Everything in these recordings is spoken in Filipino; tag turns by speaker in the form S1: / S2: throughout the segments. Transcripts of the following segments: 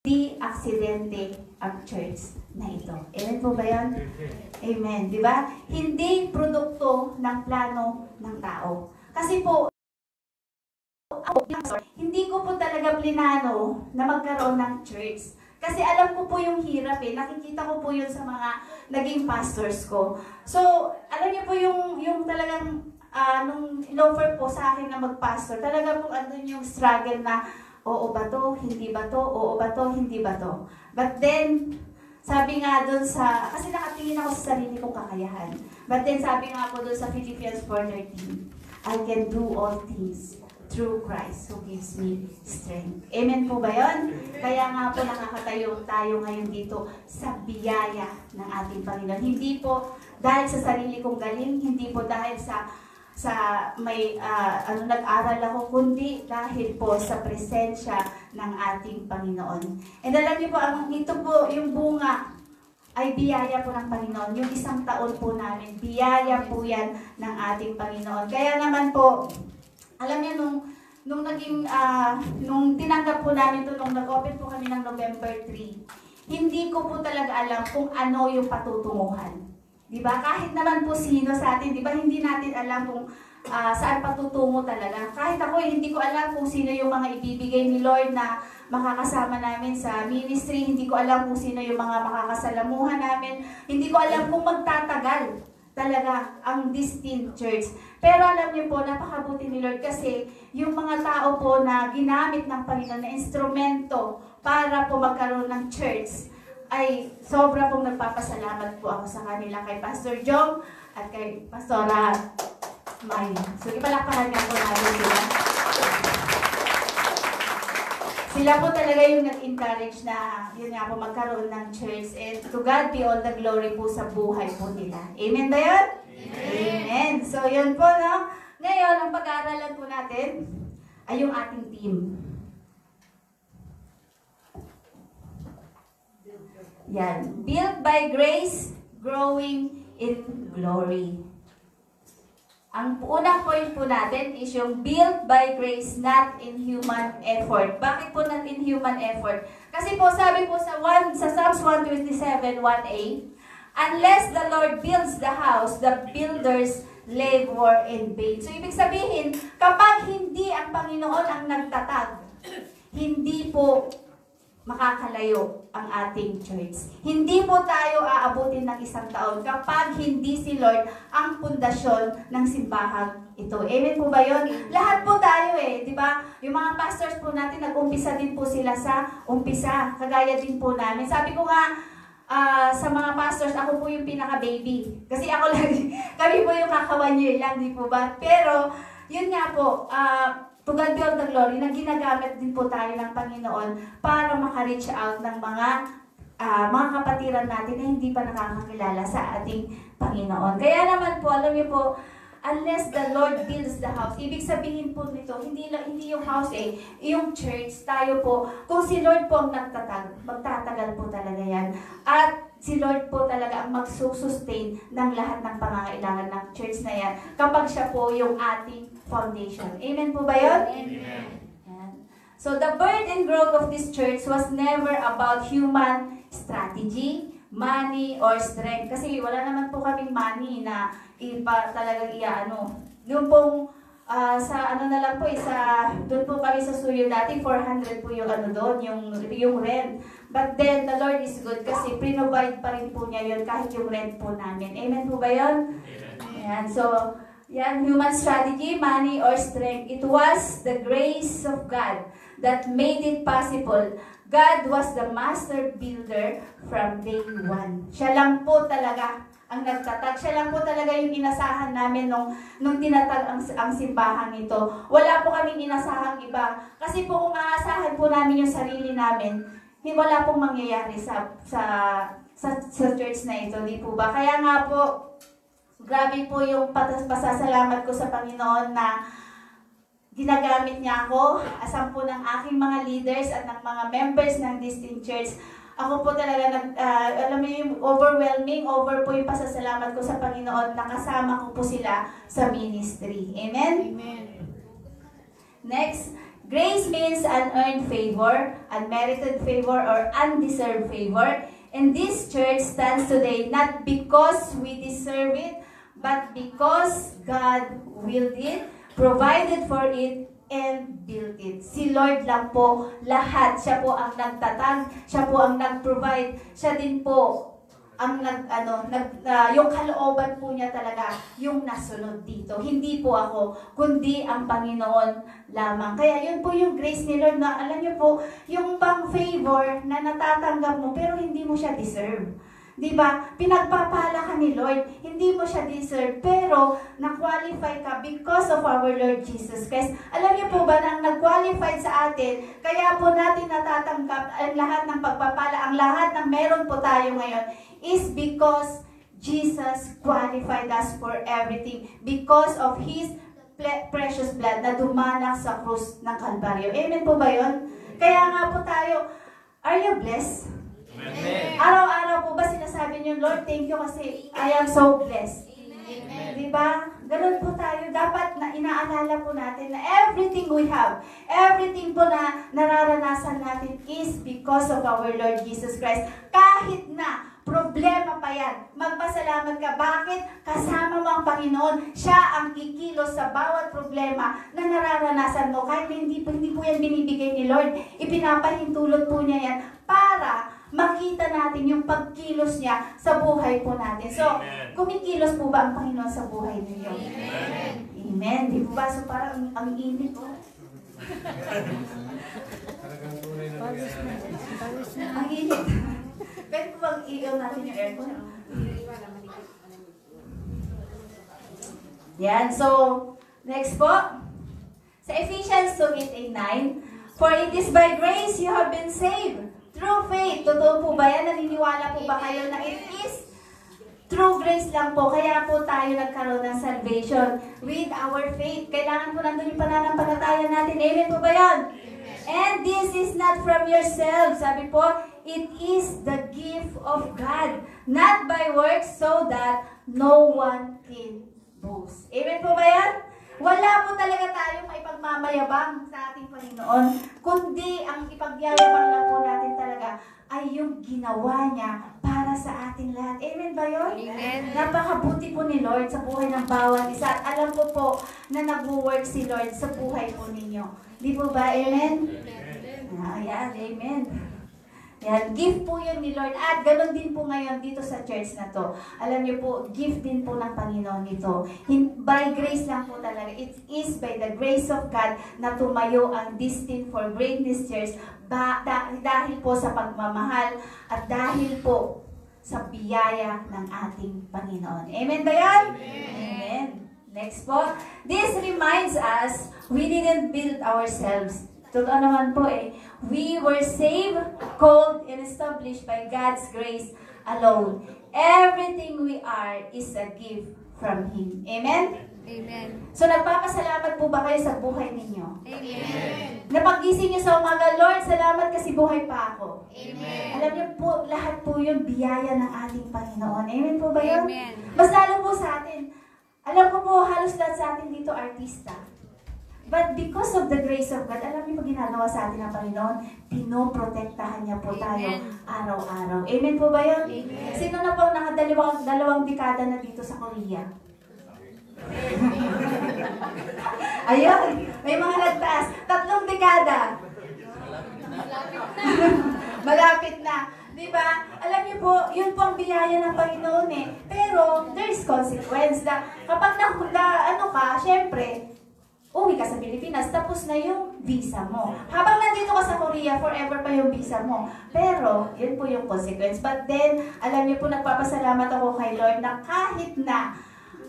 S1: Di aksidente ang church na ito. Amen po ba yan? Amen. Di ba? Hindi produkto ng plano ng tao. Kasi po, hindi ko po talaga plinano na magkaroon ng church. Kasi alam ko po yung hirap eh. Nakikita ko po yun sa mga naging pastors ko. So, alam niyo po yung talagang nung in-offer po sa akin na mag-pastor, talaga po andun yung struggle na oo ba to? Hindi ba to? Oo ba to? Hindi ba to? But then, sabi nga doon sa, kasi nakatingin ako sa sarili kong kakayahan. But then, sabi nga po doon sa Philippians 4:13, I can do all things through Christ who gives me strength. Amen po ba yun? Kaya nga po nakakatayo tayo ngayon dito sa biyaya ng ating Panginoon. Hindi po dahil sa sarili kong galing, hindi po dahil sa may nag-aral ako, kundi dahil po sa presensya ng ating Panginoon. And alam niyo po, ito po yung bunga ay biyaya po ng Panginoon. Yung isang taon po namin, biyaya po yan ng ating Panginoon. Kaya naman po, alam niyo nung tinanggap po namin ito, nung nag-open po kami ng November 3, hindi ko po talaga alam kung ano yung patutunguhan. Diba? Kahit naman po sino sa atin, diba? Hindi natin alam kung saan patutungo talaga. Kahit ako, hindi ko alam kung sino yung mga ibibigay ni Lord na makakasama namin sa ministry. Hindi ko alam kung sino yung mga makakasalamuhan namin. Hindi ko alam kung magtatagal talaga ang Destined Church. Pero alam niyo po, napakabuti ni Lord kasi yung mga tao po na ginamit ng Panginoon na instrumento para po magkaroon ng church, ay sobra pong nagpapasalamat po ako sa kanila, kay Pastor Jong at kay Pastora May. So, ipalakpakan nga po natin sila. Sila po talaga yung nag-encourage na, yun nga po, magkaroon ng church. And to God be all the glory po sa buhay po nila. Amen ba yun? Amen. Amen. So, yun po, no? Ngayon, ang pag-aaralan po natin ay yung ating team. Yan. Built by grace, growing in glory. Ang unang point po natin is yung built by grace, not in human effort. Bakit po not in human effort? Kasi po sabi po sa Psalms 127, 1a, unless the Lord builds the house, the builders labor in vain. So ibig sabihin, kapag hindi ang Panginoon ang nagtatag, hindi po makakalayo ang ating church. Hindi po tayo aabutin ng isang taon kapag hindi si Lord ang pundasyon ng simbahan ito. Amen po ba yun? Lahat po tayo di ba? Yung mga pastors po natin, nag-umpisa din po sila sa umpisa. Kagaya din po namin. Sabi ko nga, sa mga pastors, ako po yung pinaka-baby. Kasi ako lang, kami po yung kaka 1 year lang, di po ba? Pero, yun nga po, to God be all the glory, na ginagamit din po tayo ng Panginoon para maka-reach out ng mga kapatiran natin na hindi pa nakakakilala sa ating Panginoon. Kaya naman po, alam niyo po, unless the Lord builds the house, ibig sabihin po nito, hindi yung house yung church, tayo po, kung si Lord po ang nagtatag, magtatagal po talaga yan. At si Lord po talaga ang magsusustain ng lahat ng pangangailangan ng church na yan kapag siya po yung ating foundation. Amen po ba yun? Amen. Yan. So the birth and growth of this church was never about human strategy, money, or strength. Kasi wala naman po kaming money na talagang Yung pong na lang po, doon po kami sa Suyo dati, 400 po yung doon, yung rent. But then, the Lord is good kasi pre-provide pa rin po niya yun kahit yung rent po namin. Amen po ba yun? Ayan. So, yan, human strategy, money, or strength. It was the grace of God that made it possible. God was the master builder from day one. Siya lang po talaga ang nagtatag. Siya lang po talaga yung inasahan namin nung tinatag ang simbahan nito. Wala po kaming inasahang iba. Kasi po kung aasahan po namin yung sarili namin, wala pong mangyayari sa church na ito, di po ba? Kaya nga po, grabe po yung pasasalamat ko sa Panginoon na ginagamit niya ako as po ng aking mga leaders at ng mga members ng Destined Church. Ako po talaga, alam mo yung overwhelming, over po yung pasasalamat ko sa Panginoon na kasama ko po sila sa ministry. Amen? Amen. Next, Grace means unearned favor, unmerited favor, or undeserved favor. And this church stands today not because we deserve it, but because God willed it, provided for it, and built it. Si Lord lang po lahat. Siya po ang nagtatag, siya po ang nag-provide, siya din po ang yung kalooban po niya talaga yung nasunod dito. Hindi po ako, kundi ang Panginoon lamang. Kaya yun po yung grace ni Lord na alam niyo po, yung bang favor na natatanggap mo pero hindi mo siya deserve. Diba? Pinagpapala ka ni Lord. Hindi mo siya deserve, pero na-qualify ka because of our Lord Jesus Christ. Alam niyo po ba na ang nag-qualify sa atin, kaya po natin natatanggap ang lahat ng pagpapala, ang lahat ng meron po tayo ngayon, is because Jesus qualified us for everything because of His precious blood na dumanak sa krus ng Kalbaryo. Amen po ba yun? Kaya nga po tayo, are you blessed? Amen. Araw-araw po ba sinasabi niyo, Lord, thank you kasi I am so blessed. Amen. Diba? Ganun po tayo. Dapat na inaalala po natin na everything we have, everything po na nararanasan natin is because of our Lord Jesus Christ. Kahit na problema pa yan, magpasalamat ka. Bakit? Kasama mo ang Panginoon. Siya ang kikilos sa bawat problema na nararanasan mo. Kahit hindi po yan binibigay ni Lord, ipinapahintulot po niya yan para makita natin yung pagkilos niya sa buhay po natin. So, kumikilos po ba ang Panginoon sa buhay ninyo? Amen. Amen. Di po ba? So, parang ang init po. Ang init. Pwede po bang i-on natin yung aircon? Yan. So, next po. Sa Ephesians 2:8-9, for it is by grace you have been saved through faith. Totoo po ba yan? Naniniwala po ba kayo na it is through grace lang po? Kaya po tayo nagkaroon ng salvation with our faith. Kailangan po nandun yung pananampalataya natin. Amen po ba yan? And this is not from yourself. Sabi po, it is the gift of God, not by works, so that no one can boast. Amen po ba yan? Wala po talaga tayong maipagmamayabang sa ating Panginoon, kundi ang ipagyayabang lang po natin talaga ay yung ginawa niya para sa ating lahat. Amen ba yun? Amen. Napakabuti po ni Lord sa buhay ng bawat isa. At alam ko po na nag-work si Lord sa buhay po ninyo. Di po ba? Amen? Ayan, amen. Yan, gift po yun ni Lord. At ganoon din po ngayon dito sa church na to. Alam niyo po, gift din po ng Panginoon ito. By grace lang po talaga. It is by the grace of God na tumayo ang Destined for Greatness Church dahil po sa pagmamahal at dahil po sa biyaya ng ating Panginoon. Amen ba yan? Amen. Next po. This reminds us, we didn't build ourselves. Totoo naman po eh. We were saved, called, and established by God's grace alone. Everything we are is a gift from Him. Amen?
S2: Amen.
S1: So nagpapasalamat po ba kayo sa buhay ninyo?
S2: Amen.
S1: Napagising niyo sa umaga, Lord, salamat kasi buhay pa ako.
S2: Amen.
S1: Alam niyo po, lahat po yung biyaya ng ating Panginoon. Amen po ba yun?
S2: Amen.
S1: Mas lalo po sa atin. Alam ko po, halos lahat sa atin dito artista. But because of the grace of God, alam niyo po ginagawa sa atin ng Panginoon, pinoprotektahan niya po tayo araw-araw. Amen po ba yun?
S2: Amen.
S1: Sino na po dalawang dekada na dito sa Korea? Ayun, may mga nagtaas. 3 dekada. Malapit na. Diba? Alam niyo po, yun po ang biyaya ng Panginoon eh. Pero, there's consequence na kapag syempre, uwi ka sa Pilipinas, tapos na yung visa mo. Habang nandito ka sa Korea, forever pa yung visa mo. Pero, yun po yung consequence. But then, alam niyo po, nagpapasalamat ako kay Lord na kahit na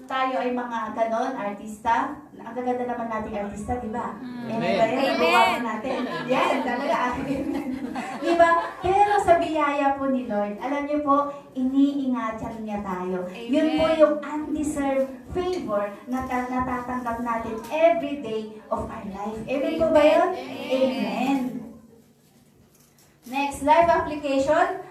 S1: tayo ay mga ganon, artista, ang gaganda naman nating artista, di ba? Amen. Amen. Natin. Yan, talaga. Amen. Di ba? Pero sa biyaya po ni Lord, alam niyo po, iniingatan niya tayo. Amen. Yun po yung undeserved favor na natatanggap natin every day of our life. Amen po ba yun? Amen. Next, life application.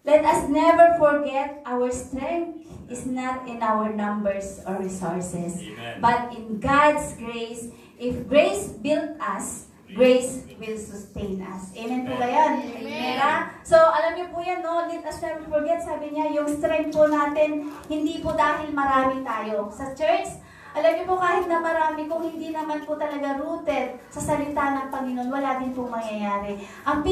S1: Let us never forget our strength is not in our numbers or resources,
S3: Amen.
S1: but in God's grace. If grace built us, grace will sustain us. Amen po ba yan? Amen. So, alam niyo po yan, no? Let us never forget, sabi niya, yung strength po natin, hindi po dahil marami tayo. Sa church, alam niyo po kahit na marami, kung hindi naman po talaga rooted sa salita ng Panginoon, wala din po mangyayari. Ang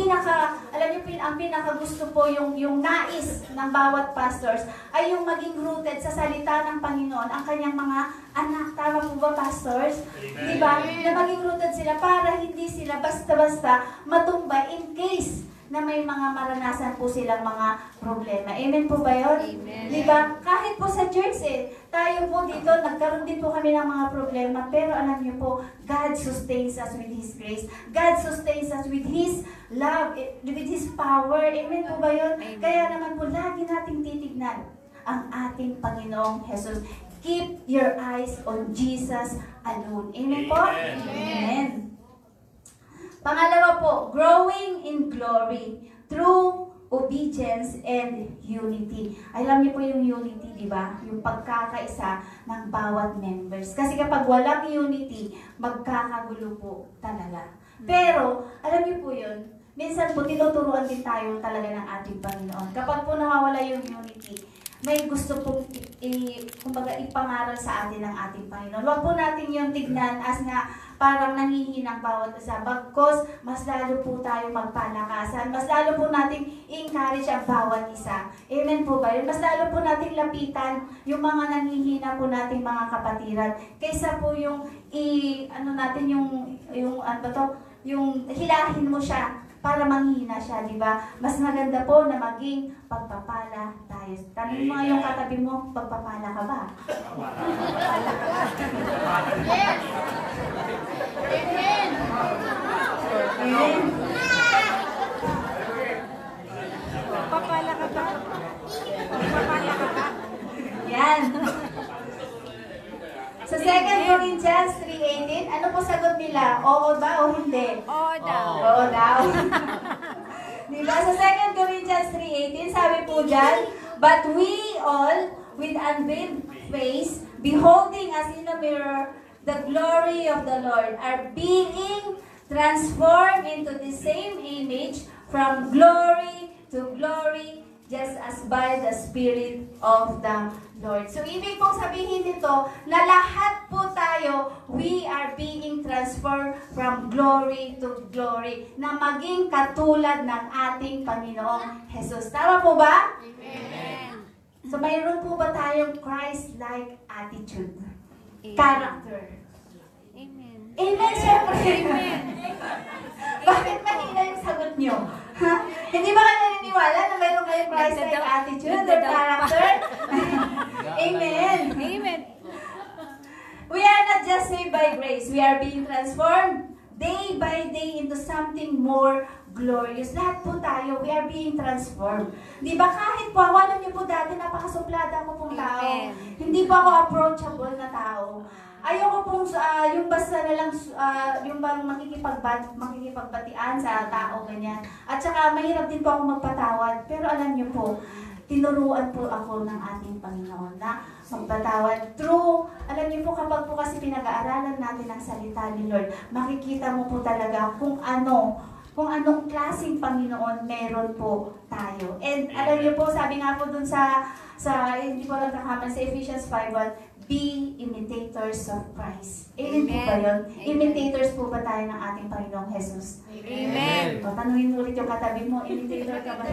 S1: alam niyo po, ang pinaka gusto po yung nais ng bawat pastors ay yung maging rooted sa salita ng Panginoon, ang kanyang mga anak. Tama po ba, pastors? Diba? Na maging rooted sila para hindi sila basta-basta matumba in case na may mga maranasan po silang mga problema. Amen po ba yun?
S2: Amen.
S1: Diba? Kahit po sa church tayo po dito, nagkaroon din po kami ng mga problema, pero alam niyo po, God sustains us with His grace. God sustains us with His love, with His power. Amen po ba yun?
S2: Amen.
S1: Kaya naman po, lagi nating titignan ang ating Panginoong Jesus. Keep your eyes on Jesus alone. Amen po? Amen. Pangalawa po, growing in glory through obedience and unity. Alam niyo po yung unity, di ba? Yung pagkakaisa ng bawat members. Kasi kapag walang unity, magkakagulo po talaga. Pero, alam niyo po yun, minsan po tinuturuan din tayo talaga ng ating Panginoon. Kapag po nawawala yung unity, may gusto pong kumbaga ipangaral sa atin ng ating Panginoon. Huwag po natin yung tignan as nga parang nangihinang bawat isa. Bagkos, mas lalo po tayo magpalakasan. Mas lalo po natin i-encourage ang bawat isa. Amen po ba yun? Mas lalo po natin lapitan yung mga nanghihina po nating mga kapatiran. Kaysa po yung yung hilahin mo siya para manghina siya, di ba? Mas maganda po na maging pagpapala tayo. Tanong mo nga yung katabi mo, pagpapala ka ba?
S2: Yes! Amen!
S1: Amen.
S2: Pagpapala ka ba? Pagpapala ka ba?
S1: Yan. Sa 2 Corinthians 3:18, ano po sagot nila? Oo ba o hindi?
S2: Oo daw.
S1: Oo daw. Diba? Sa 2 Corinthians 3:18, sabi po dyan, but we all, with unveiled face, beholding as in a mirror, the glory of the Lord, are being transformed into the same image from glory to glory, just as by the Spirit of the Lord. So, ibig pong sabihin nito na lahat po tayo, we are being transformed from glory to glory, na maging katulad ng ating Panginoong Jesus. Tama po ba?
S2: Amen.
S1: So, mayroon po ba tayong Christ-like attitude?
S2: Amen.
S1: Character?
S2: Amen.
S1: Amen, syempre.
S2: Amen.
S1: Bakit mahina yung sagot nyo? Ha? Hindi ba kayo naniniwala na mayroon kayong Christ-like attitude or character? Amen.
S2: Amen.
S1: We are not just saved by grace. We are being transformed day by day into something more glorious. Lahat po tayo, we are being transformed. Di ba kahit po, alam niyo po dati, napakasuplada ko pong tao.
S2: Amen.
S1: Hindi po ako approachable na tao. Ayoko pong yung basta na lang, yung bang makikipagbatian sa tao, ganyan. At saka mahirap din po ako magpatawad. Pero alam niyo po, tinuruan po ako ng ating Panginoon na magpatawad. True, alam niyo po kapag po kasi pinag-aaralan natin ang salita ni Lord, makikita mo po talaga kung anong klaseng Panginoon meron po tayo. And alam niyo po, sabi nga po dun sa hindi ko lang nakaman, sa Ephesians 5:1, be imitators of Christ. Amen po ba yun? Imitators po ba tayo ng ating Panginoong Jesus?
S2: Amen.
S1: O, tanungin mo ulit yung katabi mo, imitator ka ba?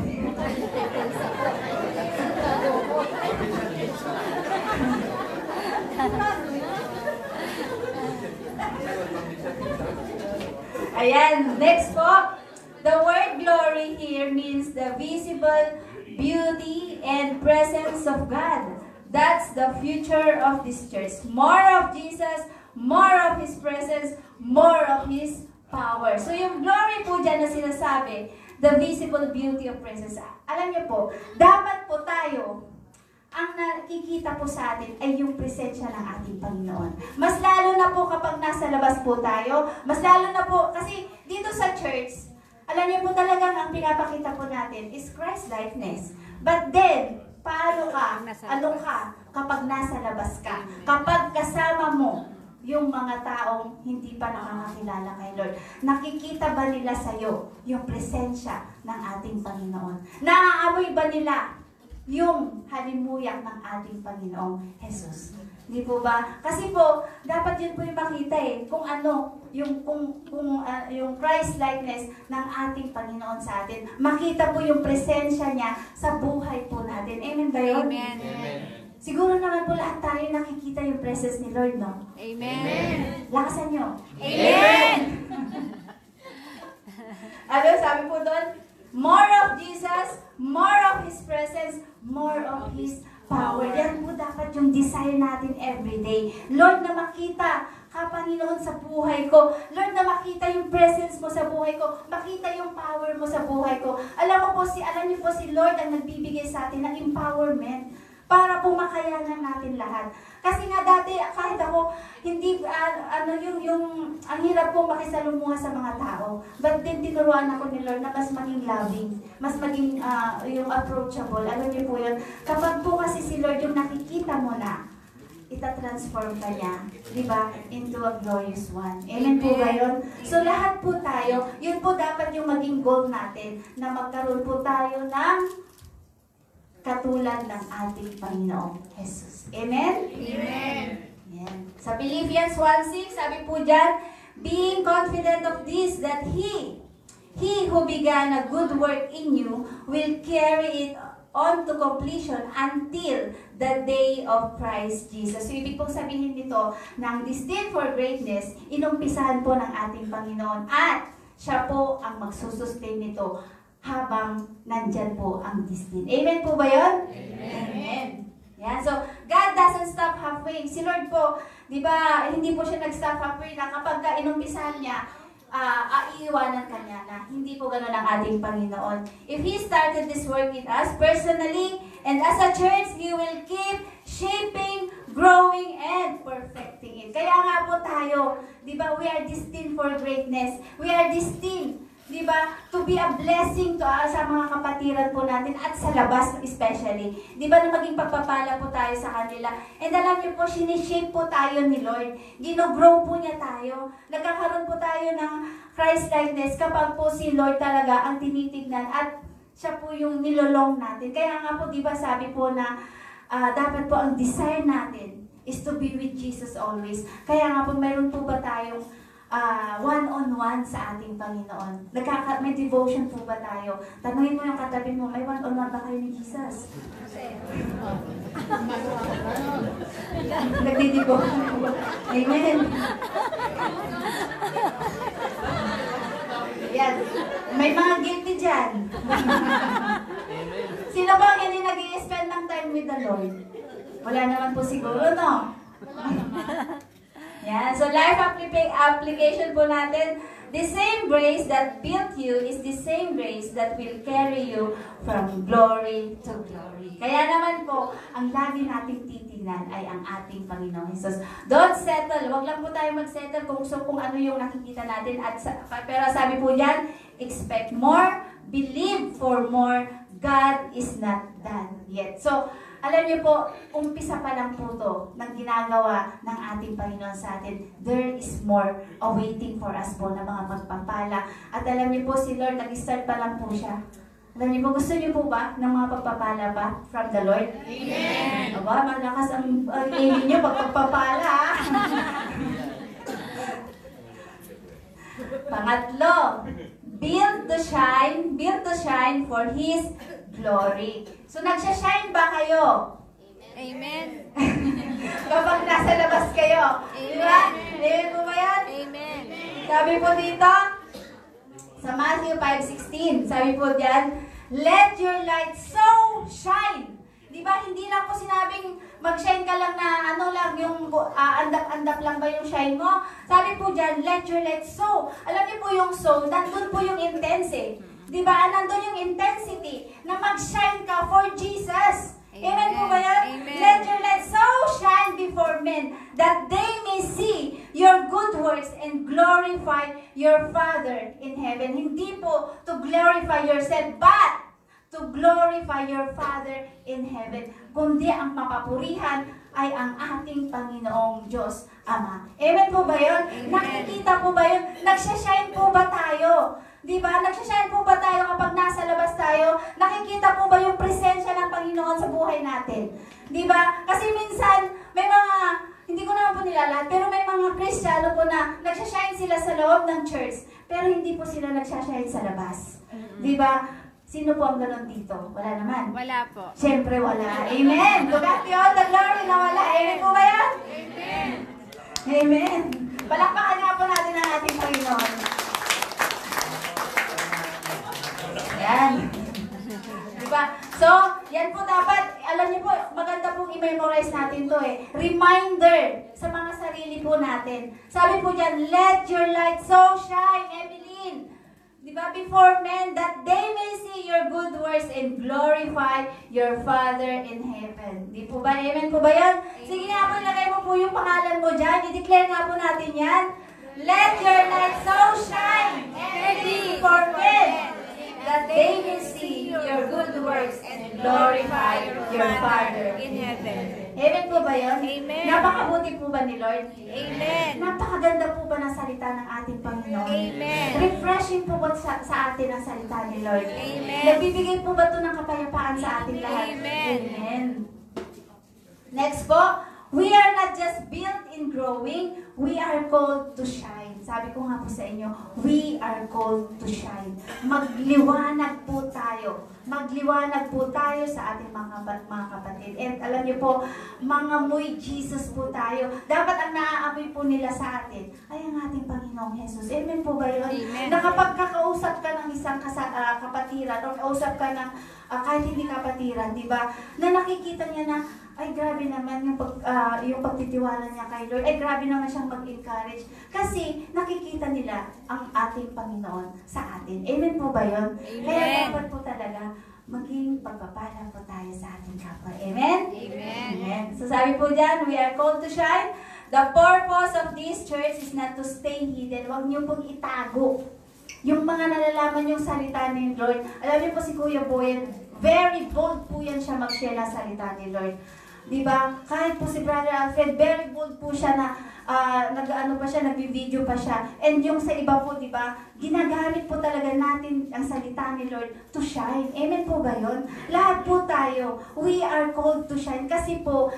S1: Ayan, next po. The word glory here means the visible beauty and presence of God. That's the future of this church. More of Jesus, more of His presence, more of His power. So yung glory po dyan na sinasabi, the visible beauty of presence. Alam niyo po, dapat po tayo, ang nakikita po sa atin ay yung presensya ng ating Panginoon. Mas lalo na po kapag nasa labas po tayo, mas lalo na po, kasi dito sa church, alam niyo po talagang ang pinapakita po natin is Christ-likeness. But then, paano ka, ano ka, kapag nasa labas ka, kapag kasama mo yung mga taong hindi pa nakakakilala kay Lord? Nakikita ba nila sa'yo yung presensya ng ating Panginoon? Naaamoy ba nila yung halimuyak ng ating Panginoong Jesus? Di po ba? Kasi po, dapat yun po yung makita kung ano, yung Christ likeness ng ating Panginoon sa atin. Makita po yung presensya niya sa buhay po natin. Amen ba yun?
S2: Amen.
S3: Amen.
S1: Siguro naman po lahat tayo nakikita yung presence ni Lord, no?
S2: Amen.
S1: Lakasan nyo.
S2: Amen.
S1: Ano, sabi po doon, more of Jesus, more of His presence, more of His power. Yan po dapat yung desire natin everyday. Lord, na makita ka, Panginoon, sa buhay ko. Lord, na makita yung presence mo sa buhay ko. Makita yung power mo sa buhay ko. Alam niyo po si Lord ang nagbibigay sa atin ng empowerment para po makayanan natin lahat. Kasi nga dati, kahit ako, hindi, ang hirap po makisalumuha sa mga tao. But then, tinuruan ako ni Lord na mas maging loving, mas maging yung approachable. Alam niyo po yun, kapag po kasi si Lord yung nakikita mo na, itatransform ka niya, di ba, into a glorious one. Amen po ba yun? So lahat po tayo, yun po dapat yung maging goal natin, na magkaroon po tayo ng katulad ng ating Panginoong Jesus. Amen?
S2: Amen.
S1: Yan. Sa Philippians 1:6, sabi po dyan, being confident of this, that He who began a good work in you will carry it on to completion until the day of Christ Jesus. So, ibig pong sabihin nito, ng destined for greatness, inumpisahan po ng ating Panginoon at siya po ang magsusustain nito habang nandyan po ang destined. Amen po ba yun? Amen. Yan. So, God doesn't stop halfway. Si Lord po, di ba, hindi po siya nag-stop halfway na kapag inumpisahan niya, iiwanan ka niya na hindi po ganun ang ating Panginoon. If He started this work in us personally and as a church, He will keep shaping, growing, and perfecting it. Kaya nga po tayo, di ba, we are destined for greatness. We are destined, di ba, to be a blessing to sa mga kapatiran po natin at sa labas especially. Di ba, na maging pagpapala po tayo sa kanila. And alam niyo po, sinishape po tayo ni Lord. Gino-grow po niya tayo. Nagkakaroon po tayo ng Christ-likeness kapag po si Lord talaga ang tinitignan at siya po yung nilolong natin. Kaya nga po, di ba, sabi po na dapat po ang desire natin is to be with Jesus always. Kaya nga po, meron po ba tayong one-on-one sa ating Panginoon? May devotion po ba tayo? Tanungin mo yung katabi mo, may one-on-one ba kayo ni Jesus? Nagdi-devotion po ba? Amen. Yan. May mga guilty dyan. Sino ba ang hindi nag-i-spend ng time with the Lord? Wala naman po siguro, no? Yan. So, life application po natin, the same grace that built you is the same grace that will carry you from glory to glory. Kaya naman po, ang lagi nating titignan ay ang ating Panginoong Jesus. Don't settle. Huwag lang po tayo mag-settle kung ano yung nakikita natin. Pero sabi po yan, expect more, believe for more, God is not done yet. So, alam niyo po, umpisa pa lang po to ng ginagawa ng ating Panginoon sa atin. There is more awaiting for us po na mga pagpapala. At alam niyo po, si Lord, nag-start pa lang po siya. Alam niyo po, gusto niyo po ba ng mga pagpapala pa from the Lord? Amen! Aba, malakas ang aiming niyo pagpapala. Pangatlo, build to shine for His glory. So, nagsha-shine ba kayo?
S2: Amen.
S1: Kapag nasa labas kayo. Di ba? Amen po ba yan?
S2: Amen.
S1: Sabi po dito, sa Matthew 5:16, sabi po diyan, let your light so shine. Di ba? Hindi lang po sinabing mag-shine ka lang na yung andap-andap lang ba yung shine mo? Sabi po diyan, let your light so. Alam niyo po yung so, nandun po yung intense eh. Di ba? Nandun yung intensity na mag-shine ka for Jesus. Amen po ba yan?
S2: Amen.
S1: Let your light so shine before men that they may see your good works and glorify your Father in heaven. Hindi po to glorify yourself, but to glorify your Father in heaven. Kundi ang mapapurihan ay ang ating Panginoong Diyos Ama. Amen po ba yun? Nakikita po ba yun? Nagsashine po ba tayo? Di ba? Nagsashine po ba tayo kapag nasa labas tayo? Nakikita po ba yung presensya ng Panginoon sa buhay natin? Di ba? Kasi minsan, may mga, hindi ko naman po nilalahat, pero may mga Kristiyano po na nagsashine sila sa loob ng church, pero hindi po sila nagsashine sa labas. Di ba? Sino po ang ganon dito? Wala naman.
S2: Wala po.
S1: Siyempre wala. Amen. To God be all the glory na wala. Amen po ba yan?
S2: Amen.
S1: Amen. Palakpakan nga po natin ang ating Panginoon. Yan. Diba? So, yan po dapat, alam niyo po, maganda pong i-memorize natin to eh. Reminder sa mga sarili po natin. Sabi po dyan, let your light so shine, Emeline. Diba? Before men, that they may see your good works and glorify your Father in heaven. Di po ba? Amen po ba yan? Sige nga po, ilagay mo po yung pangalan mo dyan. I-declare nga po natin yan. Let your light so shine, Emeline, before men, that they may see your good works and glorify your Father
S2: in heaven.
S1: Amen po ba yun?
S2: Amen.
S1: Napakabuti po ba ni Lord?
S2: Amen.
S1: Napakaganda po ba ng salita ng ating Panginoon?
S2: Amen.
S1: Refreshing po ba sa atin ang salita ni Lord?
S2: Amen.
S1: Nagbibigay po ba ito ng kapayapaan sa ating lahat?
S2: Amen.
S1: Amen. Next po, we are not just built in growing, we are called to shine. Sabi ko nga po sa inyo, we are called to shine. Magliwanag po tayo. Magliwanag po tayo sa ating mga kapatid. And alam niyo po, mga muy Jesus po tayo. Dapat ang naaamoy po nila sa atin ay ang ating Panginoong Jesus. Amen po ba yun?
S2: Amen.
S1: Na kapag kakausap ka ng isang kapatiran o kausap ka ng kahit hindi kapatiran, di ba? Na nakikita niya na, ay grabe naman yung pagtitiwala niya kay Lord. Ay grabe naman siyang mag-encourage. Kasi nakikita nila ang ating Panginoon sa atin. Amen po ba yun?
S2: Amen.
S1: Kaya dapat po talaga maging pagpapala po tayo sa ating kapwa. Amen?
S2: Amen.
S1: Amen. So sabi po dyan, we are called to shine. The purpose of this church is not to stay hidden. Huwag niyo pong itago yung mga nalalaman yung salita ni Lord. Alam niyo po si Kuya Boyd, very bold po yan siya mag-share ng salita ni Lord. Diba? Kahit po si Brother Alfred, very bold po siya na nag-video pa siya. And yung sa iba po, diba? Ginagamit po talaga natin ang salita ni Lord to shine. Amen po ba yun? Lahat po tayo, we are called to shine. Kasi po,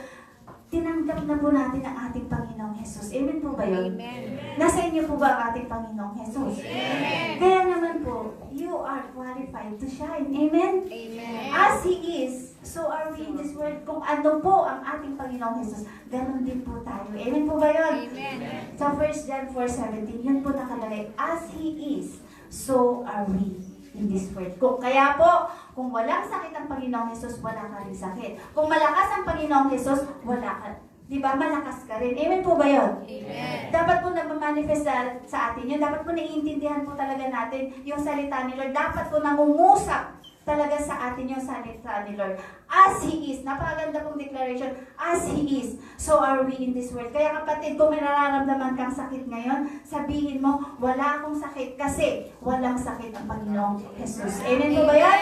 S1: tinanggap na po natin ang ating Panginoong Jesus. Amen po ba yun?
S2: Amen.
S1: Nasa inyo po ba ang ating Panginoong Jesus?
S2: Amen.
S1: Kaya naman po, you are qualified to shine. Amen?
S2: Amen.
S1: As He is, so are we in this world. Kung ano po ang ating Panginoong Jesus, ganun din po tayo. Amen po ba yun?
S2: Amen.
S1: Sa 1 John 4:17, yun po nakalagay. As He is, so are we in this world. Kaya po, kung walang sakit ang Panginoong Jesus, wala ka rin sakit. Kung malakas ang Panginoong Jesus, wala ka. Diba? Malakas ka rin. Amen po ba yun?
S2: Amen.
S1: Dapat po nagmamanifest sa atin yun. Dapat po naiintindihan po talaga natin yung salita ni Lord. Dapat po nangungusap talaga sa atin yung salita ni Lord. As He is. Napakaganda pong declaration. As He is, so are we in this world. Kaya kapatid, kung may nararamdaman kang sakit ngayon, sabihin mo, wala akong sakit kasi walang sakit ang Panginoong Jesus. Amen po ba yan?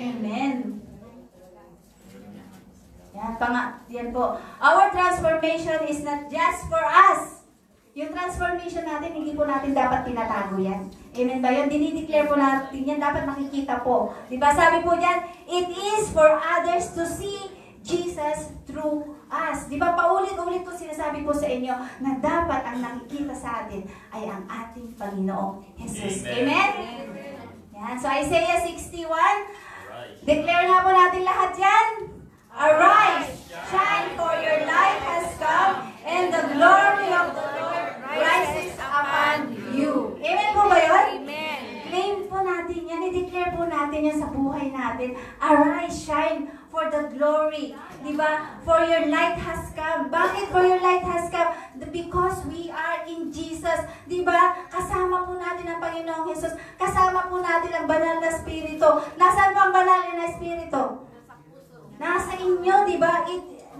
S1: Amen. Yan po. Our transformation is not just for us. Yung transformation natin, hindi po natin dapat tinatago yan. Amen ba yun? Dinideclare po natin yan. Dapat makikita po. Diba sabi po dyan, it is for others to see Jesus through us. Diba paulit-ulit po sinasabi po sa inyo na dapat ang nakikita sa atin ay ang ating Panginoong Jesus. Amen? Yan. So Isaiah 61, declare nga po natin lahat yan. Arise, shine, for your light has come, and the glory of the Lord rises upon you. Amen po ba yun?
S2: Amen.
S1: Claim po natin yan, i-declare po natin yan sa buhay natin. Arise, shine, for the glory. Diba? For your light has come. Bakit for your light has come? Because we are in Jesus. Diba? Kasama po natin ang Panginoong Jesus. Kasama po natin ang banal na Espiritu. Nasaan po ang banal na Espiritu? Nasa inyo, di ba?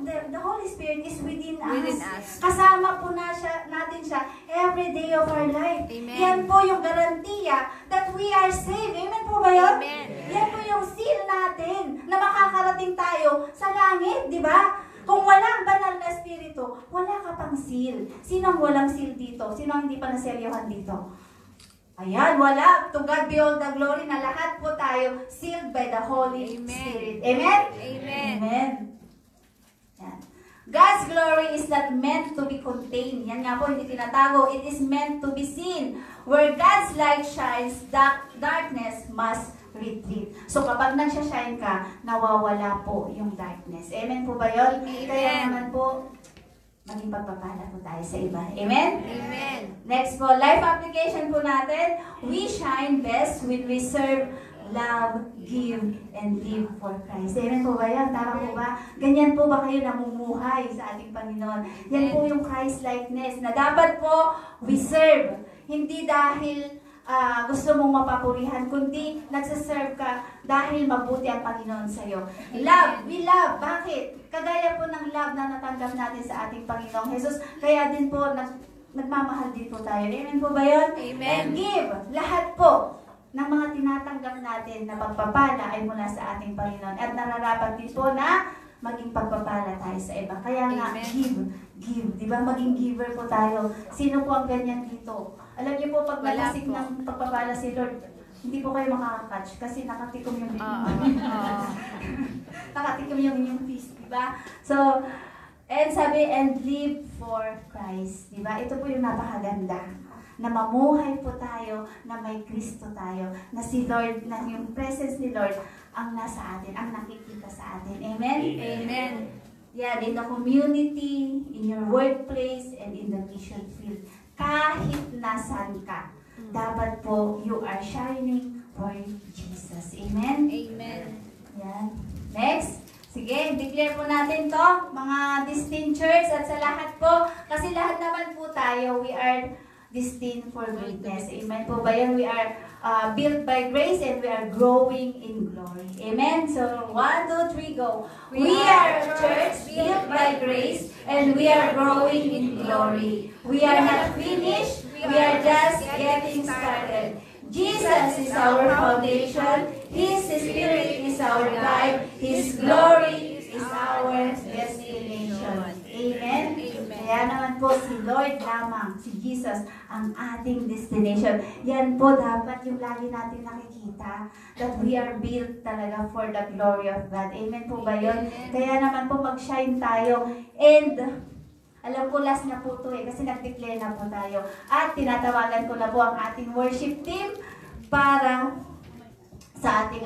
S1: The Holy Spirit is within us. Kasama po natin siya every day of our life.
S2: Amen.
S1: Yan po yung garantiya that we are saved. Amen po ba yun?
S2: Amen.
S1: Yan po yung seal natin Sa langit, di ba? Kung walang banal na espiritu, wala ka pang seal. Sino ang walang seal dito? Sino ang hindi pa naselyohan dito? Ayan, wala. To God be all the glory na lahat po tayo sealed by the Holy Spirit. Amen?
S2: Amen.
S1: Amen. Yan. God's glory is not meant to be contained. Yan nga po, hindi tinatago. It is meant to be seen. Where God's light shines, darkness must retreat. So kapag nagsashine ka, nawawala po yung darkness. Amen po ba yun?
S2: Amen.
S1: Kaya naman po, maging pagpapala po tayo sa iba. Amen?
S2: Amen.
S1: Next po, life application po natin. We shine best when we serve, love, give, and live for Christ. Amen po ba yan? Tama po ba? Ganyan po ba kayo namumuhay sa ating Panginoon? Yan po yung Christ-likeness na dapat po we serve. Hindi dahil gusto mong mapapurihan, kundi nagsaserve ka dahil mabuti ang Panginoon sa'yo. Love, we love. Bakit? Kagaya po ng love na natanggap natin sa ating Panginoong Jesus, kaya din po nagmamahal din po tayo. Amen po ba yun?
S2: Amen.
S1: And give. Lahat po ng mga tinatanggap natin na pagpapala ay mula sa ating Panginoon. At nararapat din po na maging pagpapala tayo sa iba. Kaya nga,
S2: Amen.
S1: give. Di ba? Maging giver po tayo. Sino po ang ganyan dito? Alam niyo po, pag
S2: Wala
S1: nalasik
S2: po.
S1: ng pagpapala si Lord, hindi po kayo makakatch kasi nakatikom yung nakatikom yung inyong peace, di ba? So, and sabi, and live for Christ. Di ba? Ito po yung napakaganda. Na mamuhay po tayo, na may Kristo tayo, na si Lord, na yung presence ni Lord ang nasa atin, ang nakikita sa atin. Amen?
S2: Amen.
S1: Yan, in the community, in your workplace, and in the mission field. Kahit nasan ka, dapat po you are shining for Jesus. Amen?
S2: Amen.
S1: Yan. Next. Sige, declare po natin to, mga destined church, at sa lahat po, kasi lahat naman po tayo, we are destined for greatness. Amen po ba yun? We are built by grace and we are growing in glory. Amen? So, 1, 2, 3, go. We are a church built by grace and we are growing in glory. We are not finished. We are just getting started. Jesus is our foundation. His Spirit is our guide. His glory is our destination. Amen? Kaya naman po si Lord lamang, si Jesus, ang ating destination. Yan po dapat yung lagi natin nakikita, that we are built talaga for the glory of God. Amen po ba yun? Kaya naman po mag-shine tayo. And alam ko last na po to kasi nag-declare na po tayo. At tinatawagan ko na po ang ating worship team para sa ating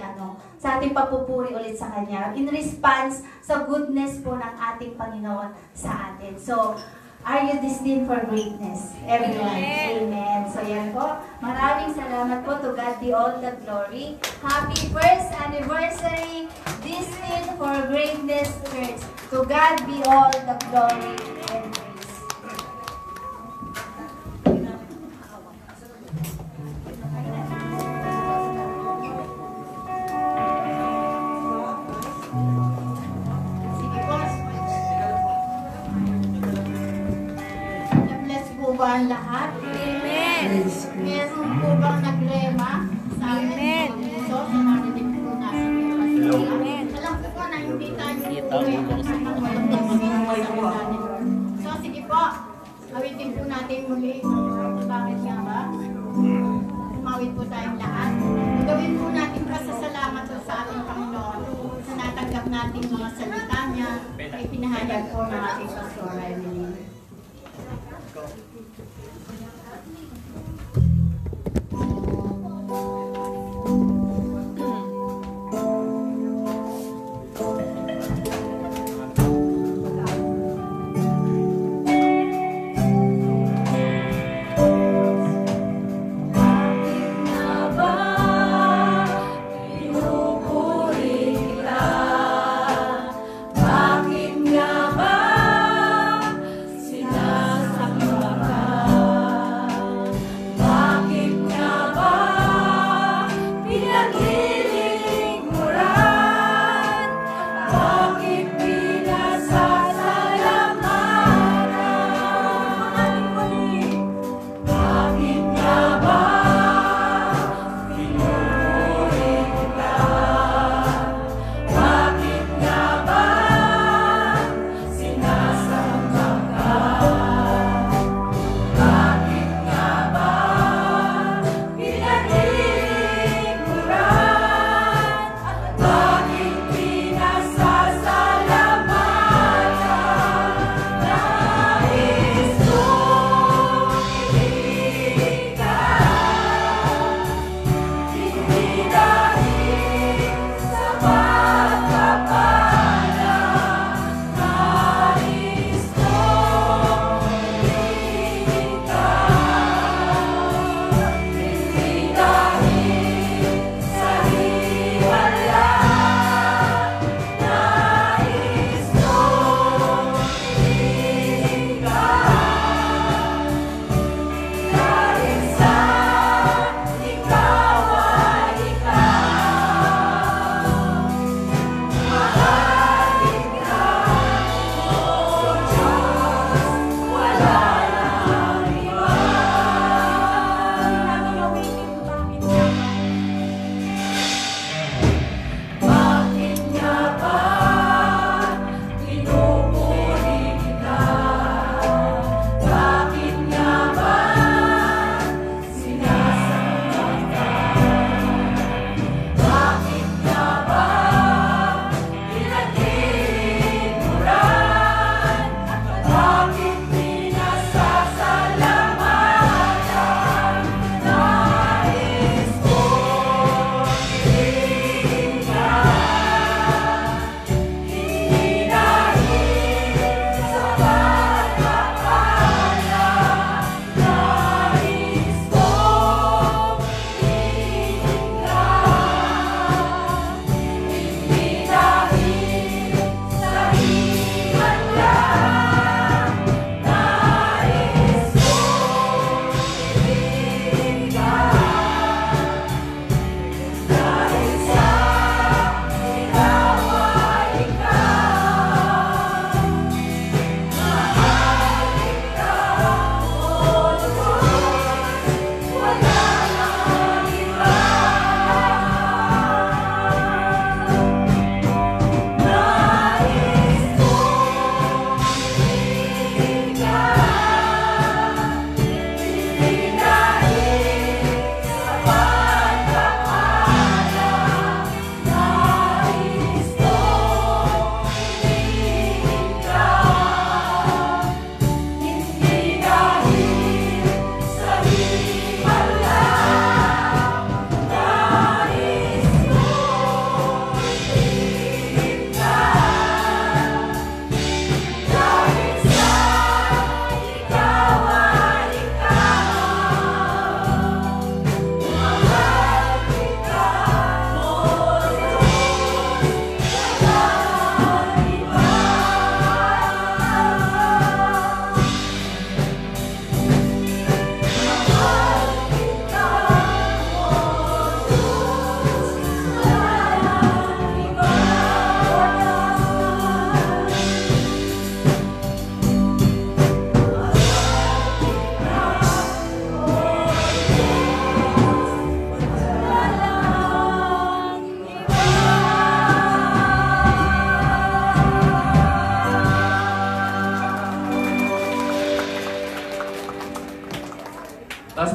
S1: sa ating papupuri ulit sa Kanya in response sa goodness po ng ating Panginoon sa atin. So, are you destined for greatness? Everyone. Amen. So, yan po. Maraming salamat po. To God be all the glory. Happy first anniversary, Destined for Greatness Church. To God be all the glory and praise. Ba ang lahat?
S2: Amen.
S1: Meron po bang naglema sa
S2: Amen.
S1: So, sa narinig po natin.
S2: Amen.
S1: Alam ko po na hindi tayo uuwi ng walang pagmamahal sa salita ni Lord. So, sige po. Awitin po natin muli. Bakit nga ba? Umawit po tayong lahat. Gawin po natin pasasalamat sa ating Panginoon sa natanggap natin mga salita niya ay pinahayag po ng ating pastora Emeline.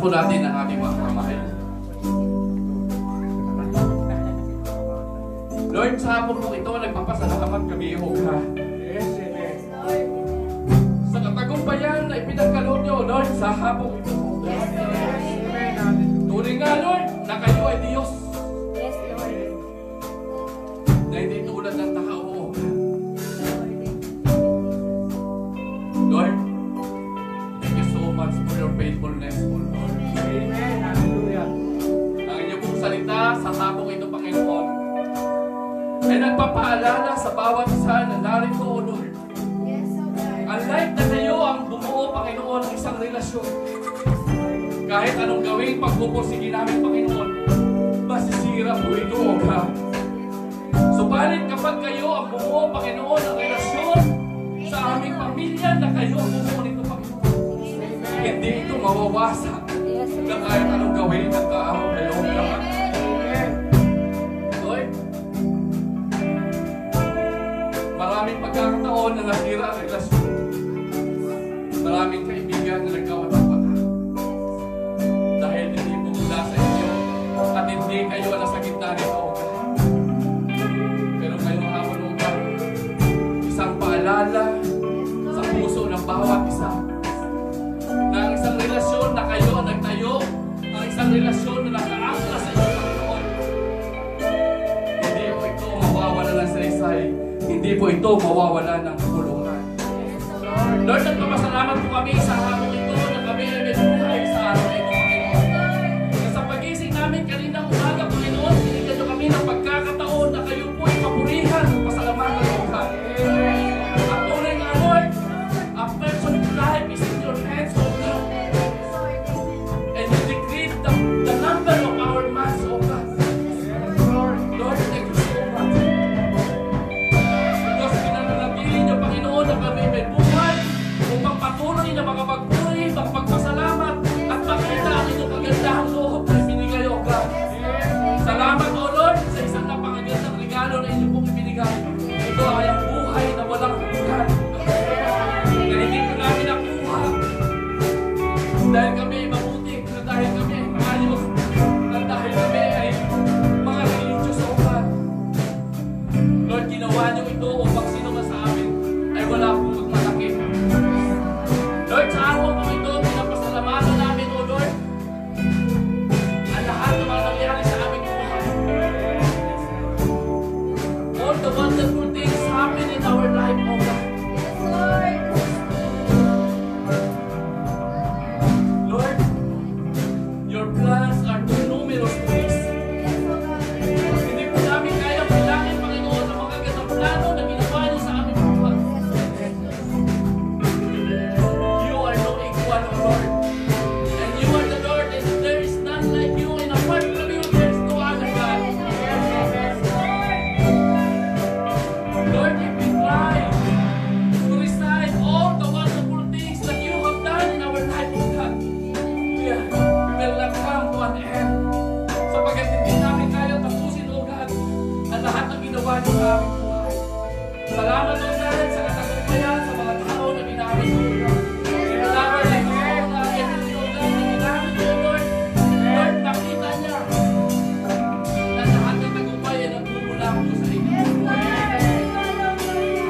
S3: po natin ang ating mga kamay. Lord, sa hapon po ito, nagpapasalamat kami, O God. Sa katagumpayan na ipinagkaloob niyo, Lord, sa hapon ito. Tunay nga, Lord, na kayo ay Diyos.
S2: Yes, Lord.
S3: Na hindi tulad ng tao, O God. Lord, thank you so much for your faithfulness, O Lord.
S4: Amen. Hallelujah.
S3: Ang inyong pong salita sa hapong ito, Panginoon, ay nagpapaalala sa bawat isa na narito, O Lord. Unlike na kayo ang bumuo, Panginoon, ng isang relasyon. Kahit anong gawing pagpupursige namin, Panginoon, masisira po ito, O God. Subalit kapag kayo ang bumuo, Panginoon, ng relasyon sa aming pamilya na kayo ang bumuo nito, Panginoon, hindi ito mawawasak na kahit anong gawin ng tao kayo, O God. Lord, maraming pagkakataon na nasira ang relasyon. Maraming kaibigan na nagkawan ng mata. Dahil hindi po mula sa inyo at hindi kayo na sa gitna nito, O God. Pero ngayong hapon, O God, isang paalala sa puso ng bawat isa na ang isang relasyon na kayo ang nagtayo, ang isang relasyon na nakaangkla sa inyo, Panginoon, hindi po ito mawawala ng saysay. Hindi po ito mawawala ng kulungan. Lord, nagpapasalamat po kami sa hapon ito na kami ay may buhay sa araw na ito, Panginoon. Na sa pagising namin kaninang umaga, Panginoon, binigyan niyo kami ng pagkakataon na kayo po ay papurihan at pasalamatan ng God. At tunay nga, Lord, a person's life is in your hands, O God. And you decreed the number of our months, O God. Lord, thank you so much. Because pinananatili niyo, Panginoon, na kami may buhay upang patuloy na makapagpuri, makapagpasalamat at makita ang inyong kagandahang loob na ibinigay, O God. Salamat, O Lord, sa isang napakagandang regalo na inyong pong ibinigay. Ito ay ang buhay na walang hanggan. Na hindi ko namin nakuha dahil kami ay mabuti, na dahil kami ay maayos, na dahil kami ay mga religious, O God. Lord, ginawa niyo ito upang sino man sa amin ay wala pong magmalaki. Lord, sa araw po ito, pinapasalamatan namin, O Lord, ang lahat ng mga nangyari sa aming buhay. All the wonderful things happen in our life, O God. Lord, your plans are too numerous to list. Hindi po namin kaya bilangin, Panginoon, ang mga gandang plano na ginawa niyo sa aming buhay. You are no equal, O Lord. And you are the Lord, and there is none like you. And apart from you, there is no other God. Lord, if we try to recite all the wonderful things that you have done in our life, O God, we will not come to an end. Sapagkat hindi namin kaya tapusin, O God, ang lahat ng ginawa niyo sa aming buhay. Salamat, O God, sa katagumpayan sa mga tao na ginamit mo, O God. Salamat sa tao na Emily, O God, na ginamit mo, Lord. Lord, nakita niya na lahat ng tagumpay ay nagmumula po sa inyo.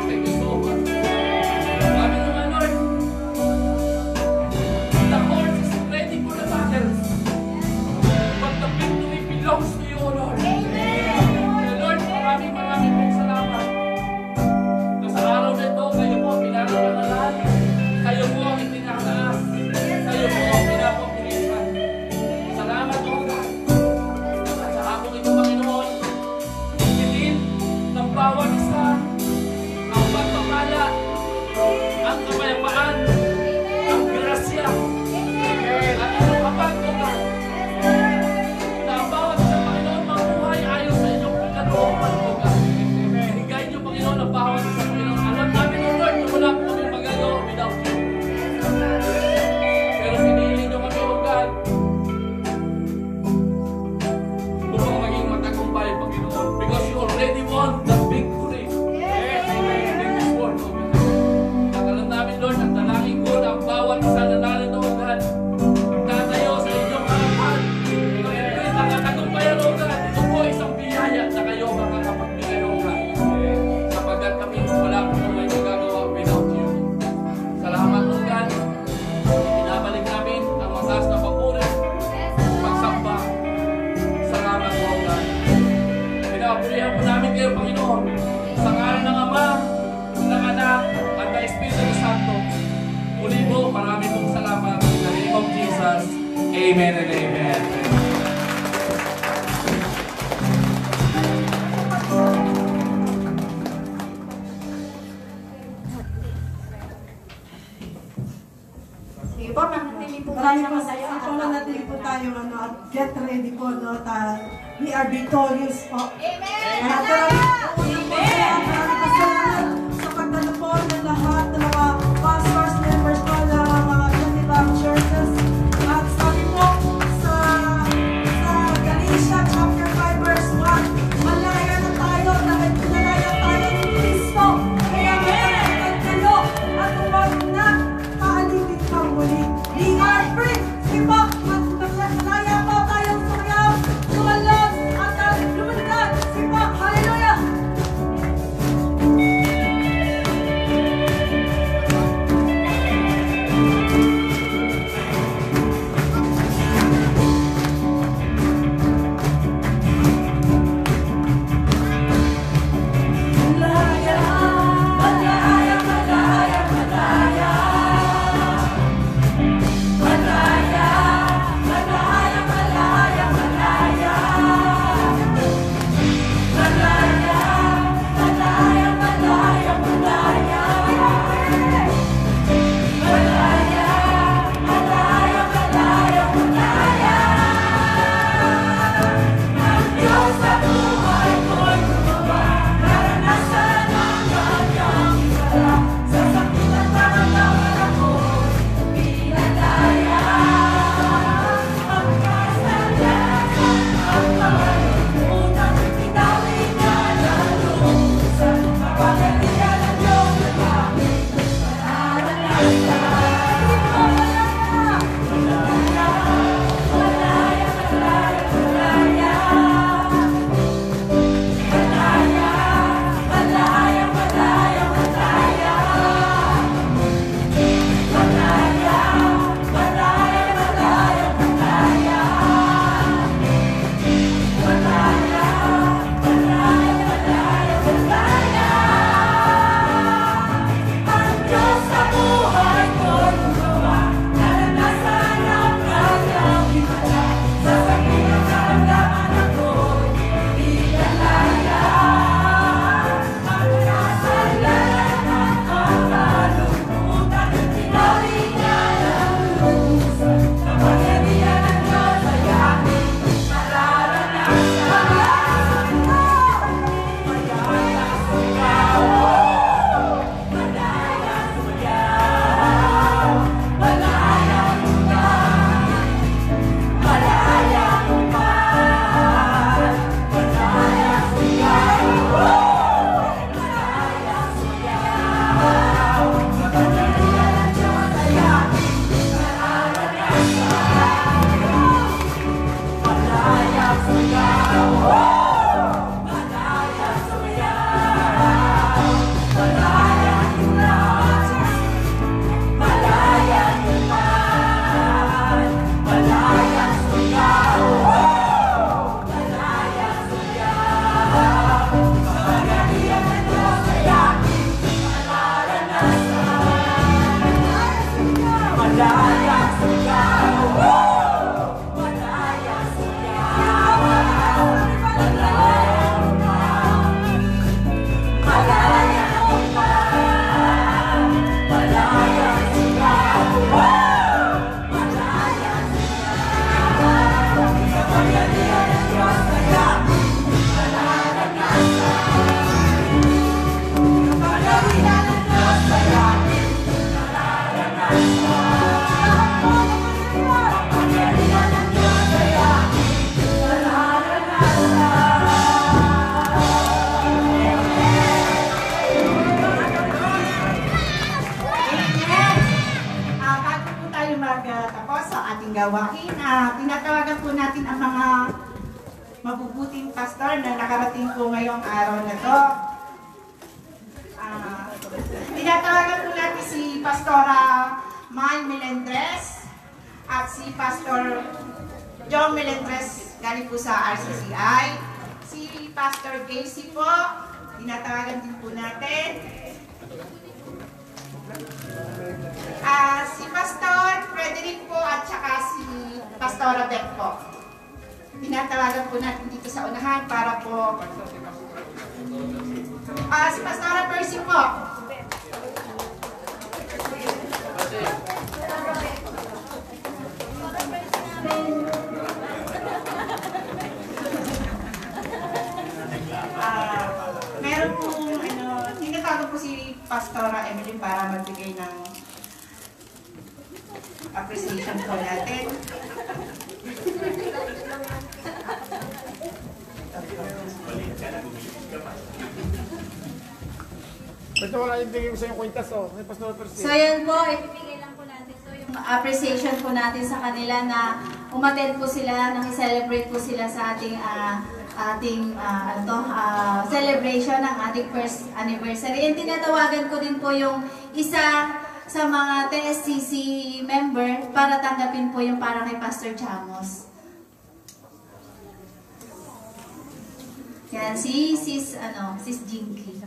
S3: Thank you so much. Sabi naman, Lord, the horse is ready for the battle, but the victory belongs to you, O Lord. Lord, maraming salamat na sa araw na ito,
S5: Bali po, simulan natin po tayo at get ready po, we are victorious po.
S2: Amen!
S5: Sa pagdalo po ng lahat ng mga pastors, members po ng mga Geneva churches. At sabi po sa Galatia chapter 5 verse 1, malaya na tayo dahil pinalaya tayo ni Kristo. Kaya magpagdalo at huwag na kaalipin kang muli. We are free! Sige po, malaya po tayong sumayaw, sumalas at lumundag. Sige po, hallelujah!
S2: gawain. Tinatawagan po natin ang mga mabubuting pastor na nakarating po ngayong araw na to. Tinatawagan po natin si Pastora Mal Melendres at si Pastor John Melendres galing po sa RCCI. Si Pastor Casey po, tinatawagan din po natin. Si Pastor Frederick po at saka si Pastora Beth po. Tinatawagan po natin dito sa unahan para po. Si Pastora Percy po. meron po, tinatawag po si Pastora Emily para magbigay ng appreciation po natin.
S4: Basta wala yung bigay ko sa yung kwintas, oh. May Pastor Percy.
S1: So yun po, ibibigay lang po natin so yung appreciation po natin sa kanila na umattend po sila, nang-celebrate po sila sa ating celebration ng ating first anniversary. And tinatawagan ko din po yung isa sa mga TSCC member para tanggapin po yung para kay Pastor Chamos. Yan, Sis Jinky.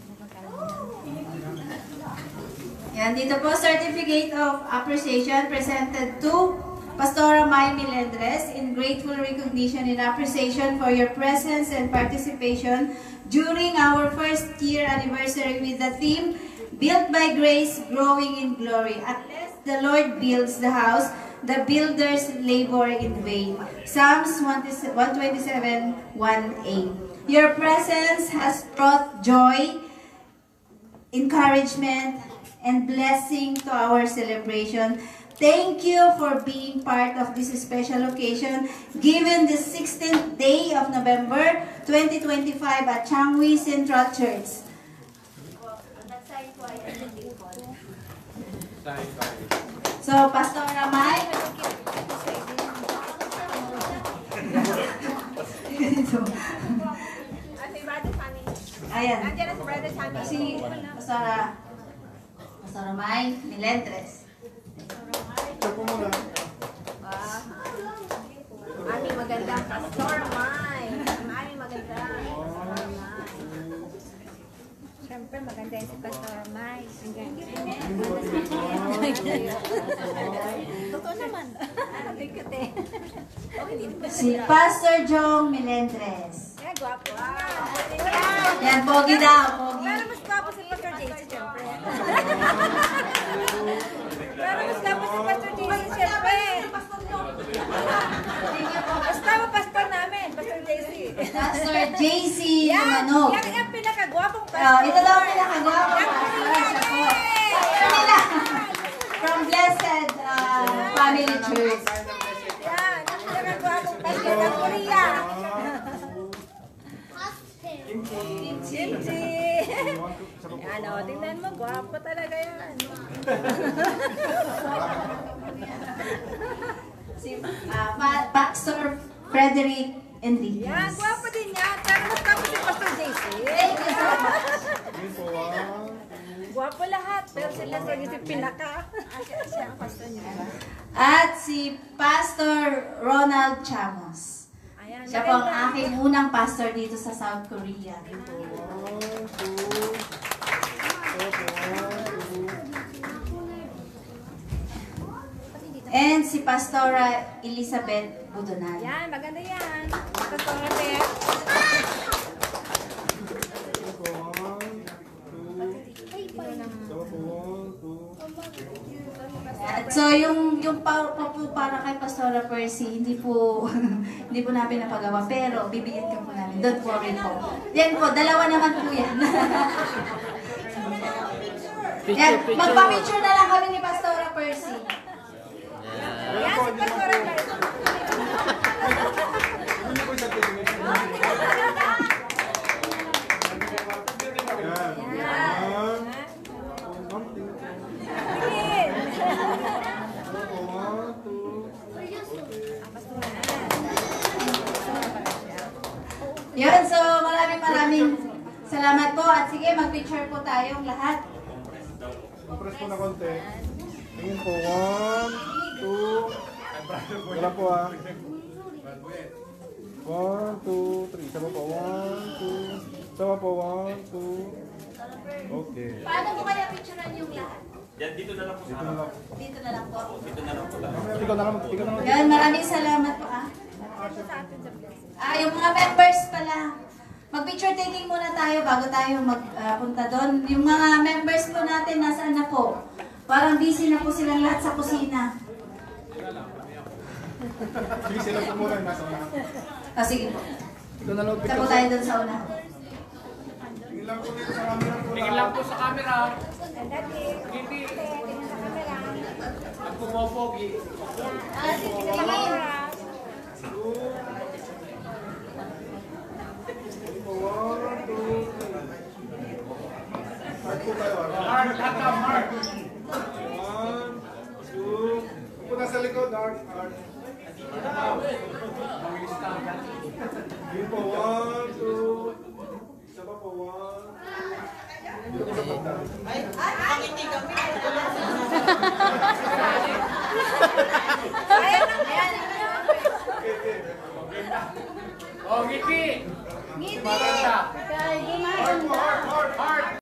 S1: Yan, dito po, Certificate of Appreciation presented to Pastora May Melendres in grateful recognition and appreciation for your presence and participation during our first year anniversary with the theme, Built by Grace, Growing in Glory. Unless the Lord builds the house, the builders labor in vain. Psalms 127:1a. Your presence has brought joy, encouragement, and blessing to our celebration. Thank you for being part of this special occasion given the 16th day of November 2025 at Changwi Central Church. So, Pastor Ramay. Ayan. Si Pastor Ramay Melendres.
S4: Ito po muna.
S6: Aming magandang Pastor May. Aming magandang Pastor May. Siyempre maganda yung si Pastor May. Totoo naman. Bigot eh.
S1: Si Pastor Jong Melendres.
S6: Kaya gwapo.
S1: Yan, pogi daw, pogi.
S6: Pero mas gwapo si Pastor JC, siyempre. Pero mas gwapo si Pastor JC, siyempre. Basta mo pastor namin, Pastor JC.
S1: Pastor JC
S6: Yan,
S1: Manog.
S6: yan ang pinakagwapong pastor.
S1: Ito daw ang pinakagwapo. From Blessed Family Church.
S6: Yan, ang pinakagwapong pastor ng Korea. Kimchi. Yan o, tingnan mo, gwapo talaga yan.
S1: Si Pastor Frederick Enriquez.
S6: Yan, gwapo din yan. Pero mas gwapo si Pastor JC.
S1: Thank you so much.
S6: Gwapo lahat, pero sila sa si pinaka. Siya ang pastor niya.
S1: At si Pastor Ronald Chamos.
S6: Ayan,
S1: Siya po ang aking unang pastor dito sa South Korea. And si Pastora Elizabeth Budonal.
S6: Yan, maganda yan. Pastor Ate.
S1: So yung para kay Pastora Percy, hindi po namin napagawa, pero bibigyan ka po namin. Don't worry po. Yan po, dalawa naman po yan. Yan, magpa-picture na lang kami ni Pastora Percy.
S6: Yan, si Pastor Ate.
S1: Yun, so maraming salamat po at sige, mag-picture po tayong lahat.
S4: Compress po na konti. Tingin po. 1, 2. Wala po ah. 1, 2, 3. Sama po. 1, 2. Sama po. 1, 2. Okay.
S1: Paano po kaya picturean yung lahat?
S7: Yan, dito na lang po.
S4: Dito na lang.
S1: Dito na lang po.
S7: Dito na lang po.
S4: Ikaw na lang. Ikaw na lang.
S1: Yan, maraming salamat po ah. Yung mga members pala. Mag-picture taking muna tayo bago tayo magpunta doon. Yung mga members po natin, nasaan na po? Parang busy na po silang lahat sa kusina.
S4: Sige, sila po muna. Nasa unahan.
S1: Sige po.
S4: Ito na lang.
S1: Punta po tayo doon sa una.
S4: Sige, Tingin lang po dito sa camera po.
S3: Tingin lang po sa camera.
S6: Dati,
S3: Ngiti.
S6: tingin sa camera.
S3: At pumopogi.
S6: Tingin sa camera.
S4: 1, 2, 3. Mark po tayo.
S3: Mark, tata, Mark.
S4: 1, 2. Upo na sa likod, Mark. Yun po, 1, 2. Isa pa po, 1. Dito po sa banda.
S2: Pangiti kami.
S6: Ayan, ayan.
S4: Okay, okay.
S3: Oh, ngiti.
S6: Ngiti.
S3: Maganda.
S6: Kaya,
S4: Heart po, heart, heart.
S3: Heart.